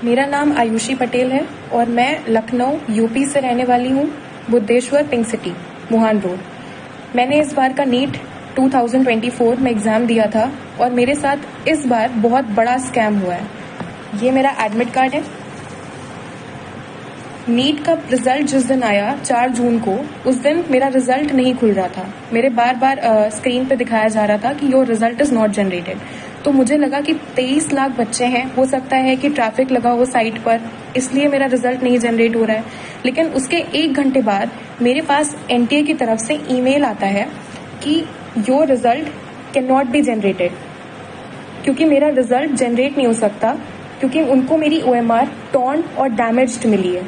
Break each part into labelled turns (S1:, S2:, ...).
S1: मेरा नाम आयुषी पटेल है और मैं लखनऊ यूपी से रहने वाली हूँ, बुद्धेश्वर पिंक सिटी मुहान रोड। मैंने इस बार का नीट 2024 में एग्ज़ाम दिया था और मेरे साथ इस बार बहुत बड़ा स्कैम हुआ है। ये मेरा एडमिट कार्ड है। नीट का रिजल्ट जिस दिन आया 4 जून को, उस दिन मेरा रिजल्ट नहीं खुल रहा था। मेरे बार बार स्क्रीन पे दिखाया जा रहा था कि your result is not generated. तो मुझे लगा कि 23 लाख बच्चे हैं, हो सकता है कि ट्रैफिक लगा हो साइट पर, इसलिए मेरा रिजल्ट नहीं जनरेट हो रहा है। लेकिन उसके 1 घंटे बाद मेरे पास एनटीए की तरफ से ईमेल आता है कि your result can not be generated, क्योंकि मेरा रिजल्ट जनरेट नहीं हो सकता, क्योंकि उनको मेरी OMR टॉर्न और डैमेज्ड मिली है।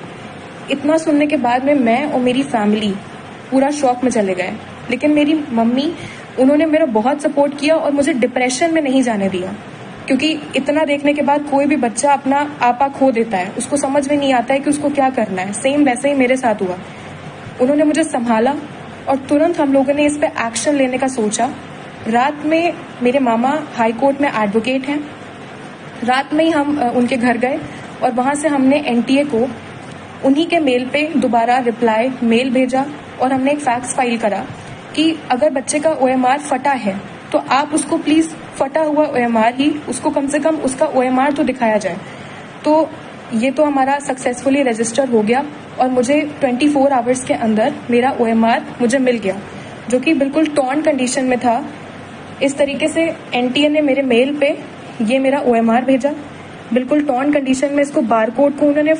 S1: इतना सुनने के बाद में मैं और मेरी फैमिली पूरा शॉक में चले गए। लेकिन मेरी मम्मी, उन्होंने मेरा बहुत सपोर्ट किया और मुझे डिप्रेशन में नहीं जाने दिया, क्योंकि इतना देखने के बाद कोई भी बच्चा अपना आपा खो देता है, उसको समझ में नहीं आता है कि उसको क्या करना है। सेम वैसे ही मेरे साथ हुआ। उन्होंने मुझे संभाला और तुरंत हम लोगों ने इस पे एक्शन लेने का सोचा। रात में मेरे मामा हाई कोर्ट में एडवोकेट हैं, रात में ही हम उनके घर गए और वहां से हमने एनटीए को उन्हीं के मेल पे दोबारा रिप्लाई मेल भेजा और हमने एक फैक्स फाइल करा कि अगर बच्चे का OMR फटा है तो आप उसको प्लीज फटा हुआ OMR ही, उसको कम से कम उसका OMR तो दिखाया जाए। तो ये तो हमारा सक्सेसफुली रजिस्टर हो गया और मुझे 24 आवर्स के अंदर मेरा OMR मुझे मिल गया, जो कि बिल्कुल टॉर्न कंडीशन में था। इस तरीके से एनटीए ने मेरे मेल पे ये मेरा OMR भेजा, बिल्कुल टॉर्न कंडीशन में। इसको बारकोड को उन्होंने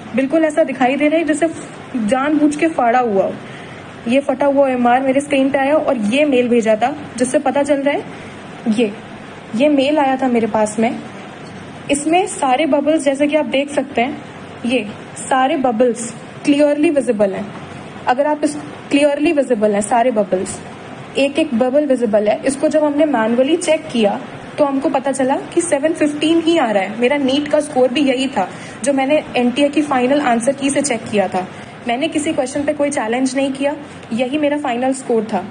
S1: बिल्कुल ऐसा दिखाई दे रहा है जैसे जानबूझ के फाड़ा हुआ हो। ये फटा हुआ OMR मेरे स्क्रीन पे आया और ये मेल भेजा था, जिससे पता चल रहा है ये मेल आया था मेरे पास में। इसमें सारे बबल्स, जैसे कि आप देख सकते हैं, ये सारे बबल्स क्लियरली विजिबल हैं। अगर आप क्लियरली विजिबल है, सारे बबल्स, एक एक बबल विजिबल है। इसको जब हमने मैनुअली चेक किया तो हमको पता चला कि 715 ही आ रहा है। मेरा नीट का स्कोर भी यही था जो मैंने एनटीए की फाइनल आंसर की से चेक किया था। मैंने किसी क्वेश्चन पे कोई चैलेंज नहीं किया, यही मेरा फाइनल स्कोर था।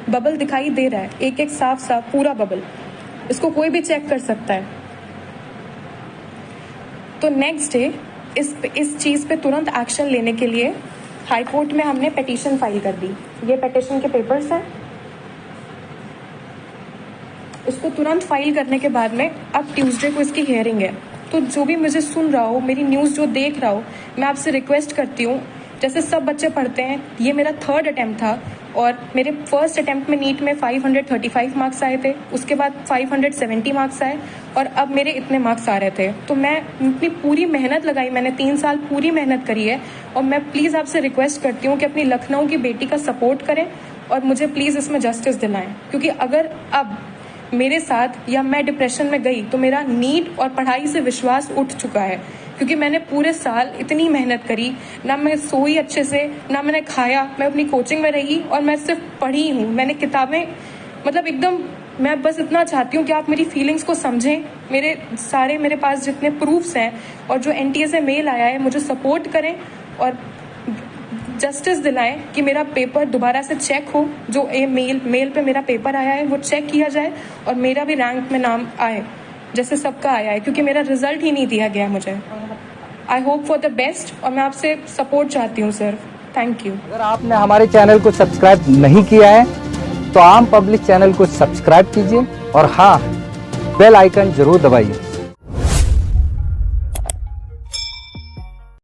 S1: बबल दिखाई दे रहा है, एक एक साफ साफ पूरा बबल, इसको कोई भी चेक कर सकता है। तो नेक्स्ट डे इस चीज पे तुरंत एक्शन लेने के लिए हाई कोर्ट में हमने पिटीशन फाइल कर दी। ये पिटीशन के पेपर्स हैं। इसको तुरंत फाइल करने के बाद में अब ट्यूसडे को इसकी हियरिंग है। तो जो भी मुझे सुन रहा हो, मेरी न्यूज़ जो देख रहा हो, मैं आपसे रिक्वेस्ट करती हूँ, जैसे सब बच्चे पढ़ते हैं, ये मेरा 3rd अटेम्प्ट था और मेरे फर्स्ट अटेम्प्ट में नीट में 535 मार्क्स आए थे, उसके बाद 570 मार्क्स आए और अब मेरे इतने मार्क्स आ रहे थे। तो मैं अपनी पूरी मेहनत लगाई, मैंने 3 साल पूरी मेहनत करी है और मैं प्लीज़ आपसे रिक्वेस्ट करती हूँ कि अपनी लखनऊ की बेटी का सपोर्ट करें और मुझे प्लीज़ इसमें जस्टिस दिलाएं, क्योंकि अगर अब मेरे साथ या मैं डिप्रेशन में गई तो मेरा नीट और पढ़ाई से विश्वास उठ चुका है, क्योंकि मैंने पूरे साल इतनी मेहनत करी, ना मैं सोई अच्छे से, ना मैंने खाया, मैं अपनी कोचिंग में रही और मैं सिर्फ पढ़ी हूँ। मैंने किताबें, मतलब एकदम, मैं बस इतना चाहती हूँ कि आप मेरी फीलिंग्स को समझें। मेरे पास जितने प्रूफ्स हैं और जो एनटीए से मेल आया है, मुझे सपोर्ट करें और जस्टिस दिलाएं कि मेरा पेपर दोबारा से चेक हो। जो मेल पे मेरा पेपर आया है वो चेक किया जाए और मेरा भी रैंक में नाम आए जैसे सबका आया है, क्योंकि मेरा रिजल्ट ही नहीं दिया गया मुझे। I hope for the best और मैं आपसे सपोर्ट चाहती हूँ सर। Thank you.
S2: अगर आपने हमारे चैनल को सब्सक्राइब नहीं किया है तो आम पब्लिक चैनल को सब्सक्राइब कीजिए और हाँ, बेल आइकन जरूर दबाइए।